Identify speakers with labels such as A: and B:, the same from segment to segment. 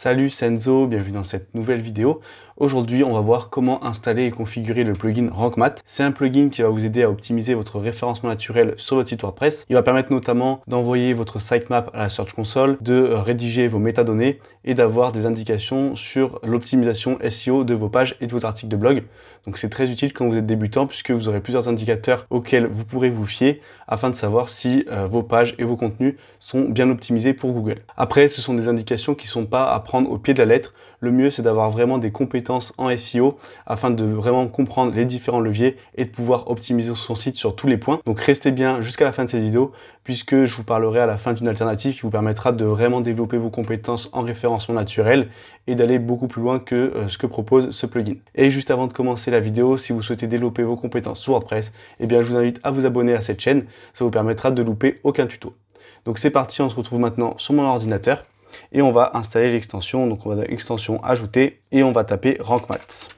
A: Salut, c'est Enzo, bienvenue dans cette nouvelle vidéo. Aujourd'hui, on va voir comment installer et configurer le plugin Rank Math. C'est un plugin qui va vous aider à optimiser votre référencement naturel sur votre site WordPress. Il va permettre notamment d'envoyer votre sitemap à la Search Console, de rédiger vos métadonnées et d'avoir des indications sur l'optimisation SEO de vos pages et de vos articles de blog. Donc c'est très utile quand vous êtes débutant puisque vous aurez plusieurs indicateurs auxquels vous pourrez vous fier afin de savoir si vos pages et vos contenus sont bien optimisés pour Google. Après, ce sont des indications qui ne sont pas à prendre au pied de la lettre. Le mieux, c'est d'avoir vraiment des compétences en SEO afin de vraiment comprendre les différents leviers et de pouvoir optimiser son site sur tous les points. Donc restez bien jusqu'à la fin de cette vidéo puisque je vous parlerai à la fin d'une alternative qui vous permettra de vraiment développer vos compétences en référencement naturel et d'aller beaucoup plus loin que ce que propose ce plugin. Et juste avant de commencer la vidéo, si vous souhaitez développer vos compétences sur WordPress, eh bien je vous invite à vous abonner à cette chaîne, ça vous permettra de louper aucun tuto. Donc c'est parti, on se retrouve maintenant sur mon ordinateur et on va installer l'extension. Donc on va dans extension ajouter et on va taper Rank Math.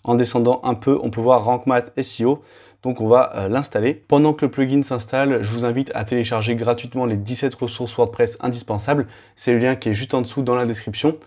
A: En descendant un peu, on peut voir Rank Math SEO. Donc on va l'installer. Pendant que le plugin s'installe, je vous invite à télécharger gratuitement les 17 ressources WordPress indispensables. C'est le lien qui est juste en dessous dans la description.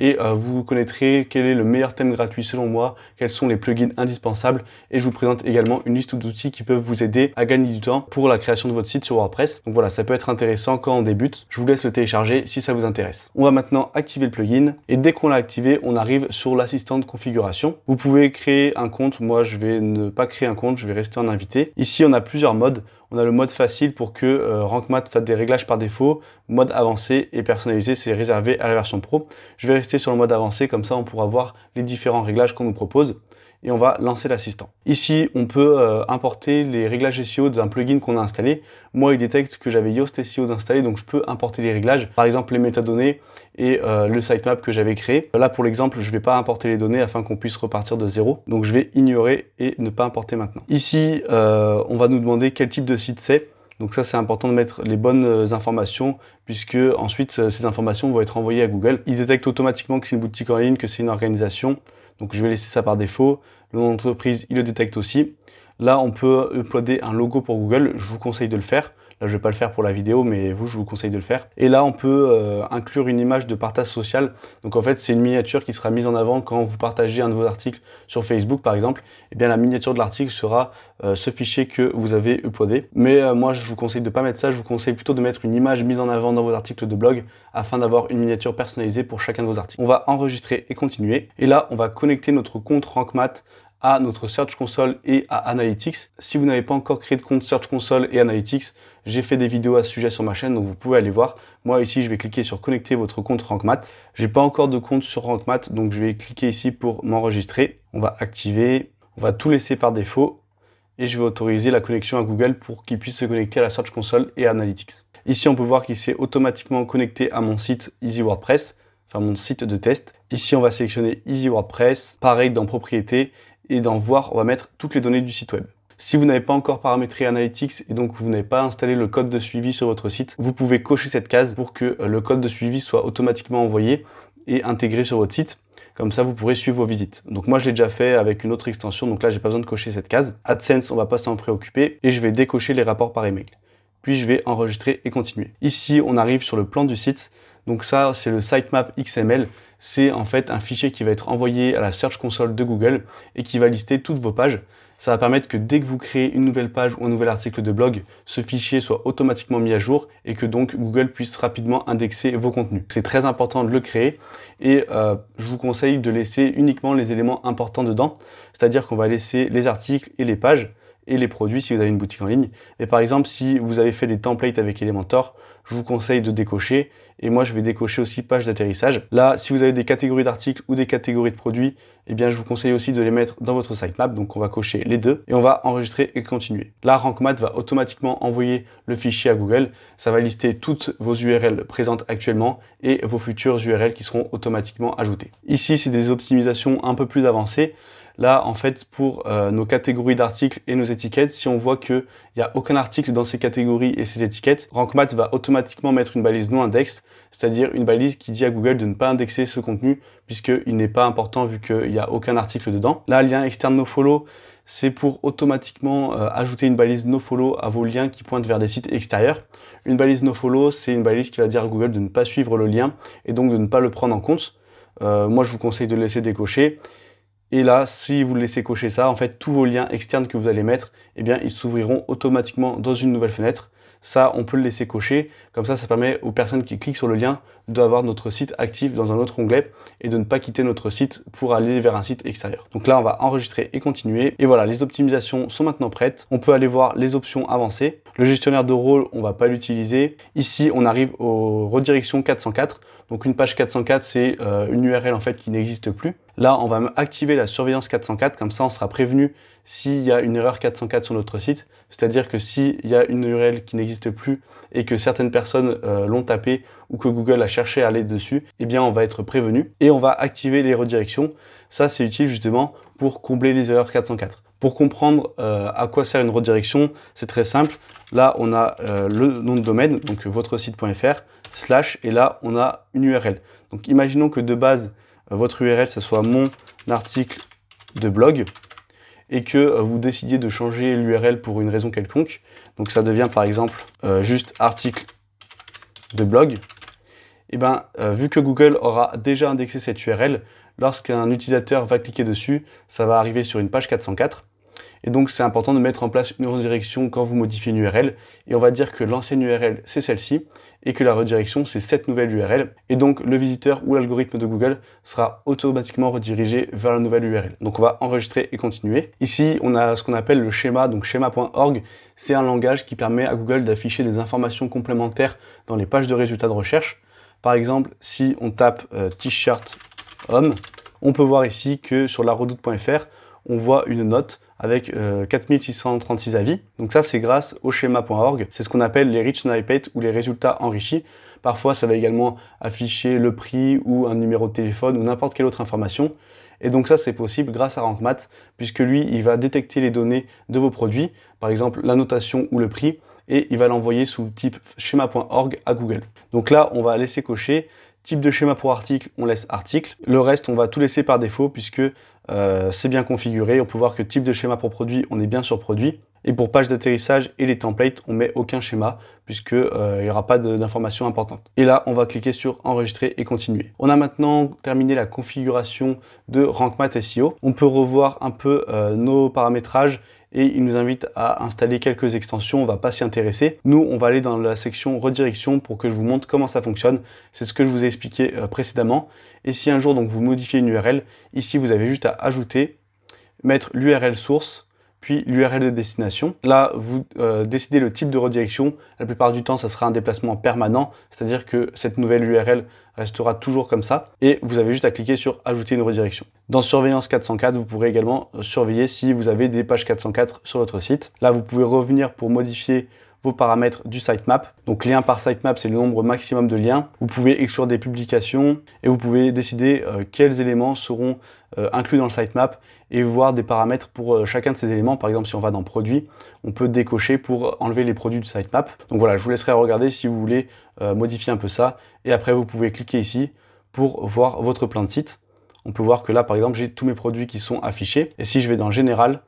A: Et vous connaîtrez quel est le meilleur thème gratuit selon moi, quels sont les plugins indispensables. Et je vous présente également une liste d'outils qui peuvent vous aider à gagner du temps pour la création de votre site sur WordPress. Donc voilà, ça peut être intéressant quand on débute. Je vous laisse le télécharger si ça vous intéresse. On va maintenant activer le plugin. Et dès qu'on l'a activé, on arrive sur l'assistant de configuration. Vous pouvez créer un compte. Moi, je vais ne pas créer un compte, je vais rester en invité. Ici, on a plusieurs modes. On a le mode facile pour que Rank Math fasse des réglages par défaut. Mode avancé et personnalisé, c'est réservé à la version pro. Je vais rester sur le mode avancé, comme ça on pourra voir les différents réglages qu'on nous propose. Et on va lancer l'assistant. Ici, on peut importer les réglages SEO d'un plugin qu'on a installé. Moi, il détecte que j'avais Yoast SEO d'installer, donc je peux importer les réglages. Par exemple, les métadonnées et le sitemap que j'avais créé. Là, pour l'exemple, je ne vais pas importer les données afin qu'on puisse repartir de zéro. Donc, je vais ignorer et ne pas importer maintenant. Ici, on va nous demander quel type de site c'est. Donc ça, c'est important de mettre les bonnes informations puisque ensuite, ces informations vont être envoyées à Google. Il détecte automatiquement que c'est une boutique en ligne, que c'est une organisation. Donc je vais laisser ça par défaut. Le nom d'entreprise, il le détecte aussi. Là, on peut uploader un logo pour Google. Je vous conseille de le faire. Là, je ne vais pas le faire pour la vidéo, mais vous, je vous conseille de le faire. Et là, on peut inclure une image de partage social. Donc en fait, c'est une miniature qui sera mise en avant quand vous partagez un de vos articles sur Facebook, par exemple. Eh bien, la miniature de l'article sera ce fichier que vous avez uploadé. Mais moi, je vous conseille de ne pas mettre ça. Je vous conseille plutôt de mettre une image mise en avant dans vos articles de blog afin d'avoir une miniature personnalisée pour chacun de vos articles. On va enregistrer et continuer. Et là, on va connecter notre compte Rank Math à notre Search Console et à Analytics. Si vous n'avez pas encore créé de compte Search Console et Analytics, j'ai fait des vidéos à ce sujet sur ma chaîne, donc vous pouvez aller voir. Moi ici, je vais cliquer sur connecter votre compte Rank Math. J'ai pas encore de compte sur Rank Math, donc je vais cliquer ici pour m'enregistrer. On va activer, on va tout laisser par défaut et je vais autoriser la connexion à Google pour qu'il puisse se connecter à la Search Console et à Analytics. Ici, on peut voir qu'il s'est automatiquement connecté à mon site Easy WordPress, enfin mon site de test. Ici, on va sélectionner Easy WordPress. Pareil, dans Propriétés et dans Voir, on va mettre toutes les données du site web. Si vous n'avez pas encore paramétré Analytics et donc vous n'avez pas installé le code de suivi sur votre site, vous pouvez cocher cette case pour que le code de suivi soit automatiquement envoyé et intégré sur votre site. Comme ça, vous pourrez suivre vos visites. Donc moi, je l'ai déjà fait avec une autre extension, donc là, j'ai pas besoin de cocher cette case. AdSense, on va pas s'en préoccuper et je vais décocher les rapports par email. Puis je vais enregistrer et continuer. Ici, on arrive sur le plan du site. Donc ça, c'est le sitemap XML. C'est en fait un fichier qui va être envoyé à la Search Console de Google et qui va lister toutes vos pages. Ça va permettre que dès que vous créez une nouvelle page ou un nouvel article de blog, ce fichier soit automatiquement mis à jour et que donc Google puisse rapidement indexer vos contenus. C'est très important de le créer et je vous conseille de laisser uniquement les éléments importants dedans. C'est-à-dire qu'on va laisser les articles et les pages et les produits si vous avez une boutique en ligne. Et par exemple, si vous avez fait des templates avec Elementor, je vous conseille de décocher. Et moi, je vais décocher aussi page d'atterrissage. Là, si vous avez des catégories d'articles ou des catégories de produits, eh bien, je vous conseille aussi de les mettre dans votre sitemap. Donc, on va cocher les deux et on va enregistrer et continuer. Là, Rank Math va automatiquement envoyer le fichier à Google. Ça va lister toutes vos URL présentes actuellement et vos futures URL qui seront automatiquement ajoutées. Ici, c'est des optimisations un peu plus avancées. Là, en fait, pour nos catégories d'articles et nos étiquettes, si on voit qu'il n'y a aucun article dans ces catégories et ces étiquettes, Rank Math va automatiquement mettre une balise non indexed, c'est-à-dire une balise qui dit à Google de ne pas indexer ce contenu puisqu'il n'est pas important vu qu'il n'y a aucun article dedans. Là, lien externe nofollow, c'est pour automatiquement ajouter une balise nofollow à vos liens qui pointent vers des sites extérieurs. Une balise nofollow, c'est une balise qui va dire à Google de ne pas suivre le lien et donc de ne pas le prendre en compte. Moi, je vous conseille de le laisser décocher. Et là, si vous laissez cocher ça, en fait, tous vos liens externes que vous allez mettre, eh bien, ils s'ouvriront automatiquement dans une nouvelle fenêtre. Ça, on peut le laisser cocher. Comme ça permet aux personnes qui cliquent sur le lien d'avoir notre site actif dans un autre onglet et de ne pas quitter notre site pour aller vers un site extérieur. Donc là, on va enregistrer et continuer. Et voilà, les optimisations sont maintenant prêtes. On peut aller voir les options avancées. Le gestionnaire de rôle, on va pas l'utiliser. Ici, on arrive aux redirections 404. Donc une page 404, c'est une URL en fait qui n'existe plus. Là, on va activer la surveillance 404, comme ça on sera prévenu s'il y a une erreur 404 sur notre site. C'est-à-dire que s'il y a une URL qui n'existe plus et que certaines personnes l'ont tapé ou que Google a cherché à aller dessus, eh bien on va être prévenu et on va activer les redirections. Ça, c'est utile justement pour combler les erreurs 404. Pour comprendre à quoi sert une redirection, c'est très simple. Là, on a le nom de domaine, donc votresite.fr, / et là, on a une URL. Donc, imaginons que de base, votre URL, ce soit mon article de blog et que vous décidiez de changer l'URL pour une raison quelconque. Donc, ça devient par exemple juste article de blog. Et bien, vu que Google aura déjà indexé cette URL, lorsqu'un utilisateur va cliquer dessus, ça va arriver sur une page 404. Et donc, c'est important de mettre en place une redirection quand vous modifiez une URL. Et on va dire que l'ancienne URL, c'est celle-ci, et que la redirection, c'est cette nouvelle URL. Et donc, le visiteur ou l'algorithme de Google sera automatiquement redirigé vers la nouvelle URL. Donc, on va enregistrer et continuer. Ici, on a ce qu'on appelle le schéma, donc schéma.org. C'est un langage qui permet à Google d'afficher des informations complémentaires dans les pages de résultats de recherche. Par exemple, si on tape t-shirt homme, on peut voir ici que sur laredoute.fr, on voit une note avec 4636 avis. Donc ça, c'est grâce au schéma.org. C'est ce qu'on appelle les rich snippets ou les résultats enrichis. Parfois, ça va également afficher le prix ou un numéro de téléphone ou n'importe quelle autre information. Et donc ça, c'est possible grâce à Rank Math, puisque lui, il va détecter les données de vos produits, par exemple la notation ou le prix, et il va l'envoyer sous le type schéma.org à Google. Donc là, on va laisser cocher. Type de schéma pour article, on laisse article. Le reste, on va tout laisser par défaut puisque c'est bien configuré. On peut voir que type de schéma pour produit, on est bien sur produit. Et pour page d'atterrissage et les templates, on met aucun schéma puisque il n'y aura pas d'informations importantes. Et là, on va cliquer sur enregistrer et continuer. On a maintenant terminé la configuration de Rank Math SEO. On peut revoir un peu nos paramétrages et il nous invite à installer quelques extensions, on va pas s'y intéresser. Nous, on va aller dans la section redirection pour que je vous montre comment ça fonctionne. C'est ce que je vous ai expliqué précédemment. Et si un jour donc vous modifiez une URL, ici vous avez juste à ajouter, mettre l'URL source, puis l'URL de destination. Là, vous décidez le type de redirection. La plupart du temps, ça sera un déplacement permanent, c'est-à-dire que cette nouvelle URL restera toujours comme ça. Et vous avez juste à cliquer sur ajouter une redirection. Dans Surveillance 404, vous pourrez également surveiller si vous avez des pages 404 sur votre site. Là, vous pouvez revenir pour modifier vos paramètres du sitemap. Donc lien par sitemap, c'est le nombre maximum de liens. Vous pouvez exclure des publications et vous pouvez décider quels éléments seront inclus dans le sitemap et voir des paramètres pour chacun de ces éléments. Par exemple, si on va dans produits, on peut décocher pour enlever les produits du sitemap. Donc voilà, je vous laisserai regarder si vous voulez modifier un peu ça. Et après, vous pouvez cliquer ici pour voir votre plan de site. On peut voir que là, par exemple, j'ai tous mes produits qui sont affichés. Et si je vais dans Général,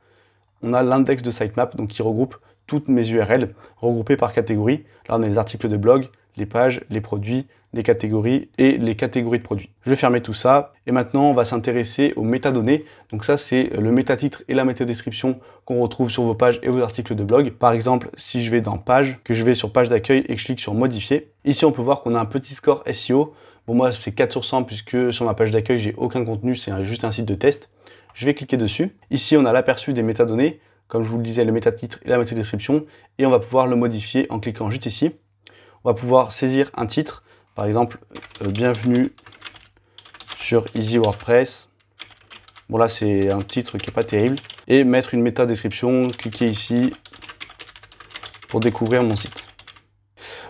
A: on a l'index de sitemap, donc qui regroupe toutes mes URL regroupées par catégorie. Là, on a les articles de blog, les pages, les produits, les catégories et les catégories de produits. Je vais fermer tout ça et maintenant on va s'intéresser aux métadonnées. Donc ça, c'est le métatitre et la métadescription qu'on retrouve sur vos pages et vos articles de blog. Par exemple, si je vais dans page, que je vais sur page d'accueil et que je clique sur modifier, ici on peut voir qu'on a un petit score SEO. Bon, moi c'est 4 sur 100 puisque sur ma page d'accueil j'ai aucun contenu, c'est juste un site de test. Je vais cliquer dessus. Ici on a l'aperçu des métadonnées, comme je vous le disais, le métatitre et la métadescription, et on va pouvoir le modifier en cliquant juste ici. On va pouvoir saisir un titre, par exemple, bienvenue sur Easy WordPress. Bon là c'est un titre qui n'est pas terrible. Et mettre une métadescription, cliquez ici pour découvrir mon site.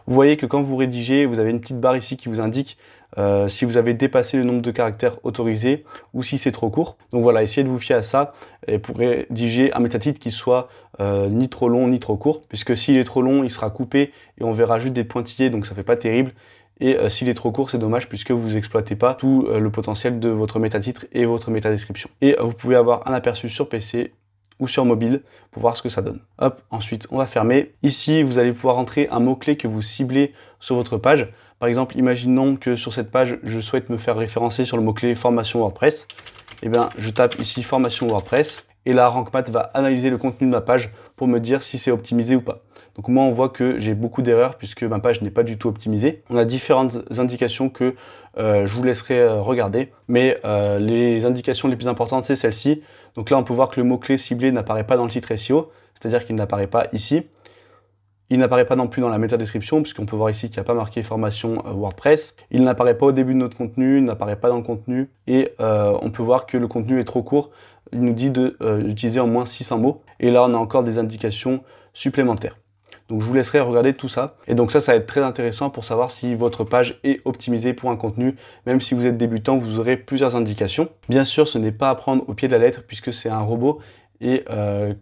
A: Vous voyez que quand vous rédigez, vous avez une petite barre ici qui vous indique si vous avez dépassé le nombre de caractères autorisés ou si c'est trop court. Donc voilà, essayez de vous fier à ça pour rédiger un métatitre qui soit ni trop long ni trop court, puisque s'il est trop long, il sera coupé et on verra juste des pointillés, donc ça fait pas terrible. Et s'il est trop court, c'est dommage puisque vous n'exploitez pas tout le potentiel de votre métatitre et votre métadescription. Et vous pouvez avoir un aperçu sur PC ou sur mobile pour voir ce que ça donne. Hop, ensuite on va fermer. Ici, vous allez pouvoir entrer un mot-clé que vous ciblez sur votre page. Par exemple, imaginons que sur cette page, je souhaite me faire référencer sur le mot-clé formation WordPress. Eh bien, je tape ici formation WordPress et là, Rank Math va analyser le contenu de ma page pour me dire si c'est optimisé ou pas. Donc moi, on voit que j'ai beaucoup d'erreurs puisque ma page n'est pas du tout optimisée. On a différentes indications que je vous laisserai regarder, mais les indications les plus importantes, c'est celle-ci. Donc là, on peut voir que le mot-clé ciblé n'apparaît pas dans le titre SEO, c'est-à-dire qu'il n'apparaît pas ici. Il n'apparaît pas non plus dans la métadescription, puisqu'on peut voir ici qu'il n'y a pas marqué formation WordPress. Il n'apparaît pas au début de notre contenu, il n'apparaît pas dans le contenu, et on peut voir que le contenu est trop court. Il nous dit d'utiliser en moins 600 mots. Et là, on a encore des indications supplémentaires. Donc je vous laisserai regarder tout ça. Et donc ça va être très intéressant pour savoir si votre page est optimisée pour un contenu. Même si vous êtes débutant, vous aurez plusieurs indications. Bien sûr, ce n'est pas à prendre au pied de la lettre puisque c'est un robot et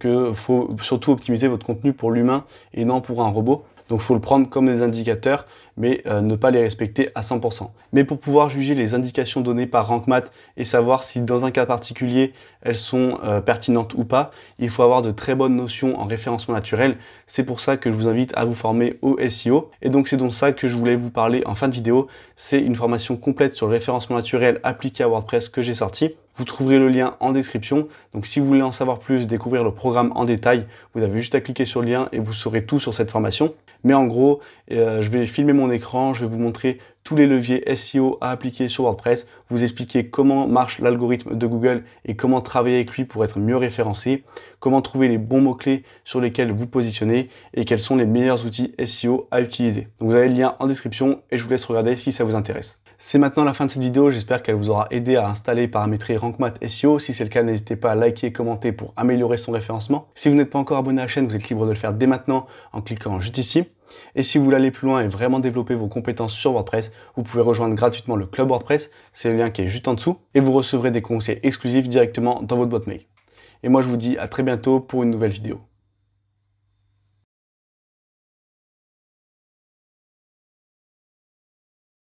A: qu'il faut surtout optimiser votre contenu pour l'humain et non pour un robot. Donc il faut le prendre comme des indicateurs, mais ne pas les respecter à 100%. Mais pour pouvoir juger les indications données par Rank Math et savoir si dans un cas particulier elles sont pertinentes ou pas, il faut avoir de très bonnes notions en référencement naturel. C'est pour ça que je vous invite à vous former au SEO. Et donc c'est donc ça que je voulais vous parler en fin de vidéo. C'est une formation complète sur le référencement naturel appliqué à WordPress que j'ai sorti. Vous trouverez le lien en description. Donc si vous voulez en savoir plus, découvrir le programme en détail, vous avez juste à cliquer sur le lien et vous saurez tout sur cette formation. Mais en gros, je vais filmer mon écran, je vais vous montrer tous les leviers SEO à appliquer sur WordPress, vous expliquer comment marche l'algorithme de Google et comment travailler avec lui pour être mieux référencé, comment trouver les bons mots-clés sur lesquels vous positionnez et quels sont les meilleurs outils SEO à utiliser. Donc vous avez le lien en description et je vous laisse regarder si ça vous intéresse. C'est maintenant la fin de cette vidéo, j'espère qu'elle vous aura aidé à installer et paramétrer Rank Math SEO. Si c'est le cas, n'hésitez pas à liker et commenter pour améliorer son référencement. Si vous n'êtes pas encore abonné à la chaîne, vous êtes libre de le faire dès maintenant en cliquant juste ici. Et si vous voulez aller plus loin et vraiment développer vos compétences sur WordPress, vous pouvez rejoindre gratuitement le club WordPress, c'est le lien qui est juste en dessous, et vous recevrez des conseils exclusifs directement dans votre boîte mail. Et moi je vous dis à très bientôt pour une nouvelle vidéo.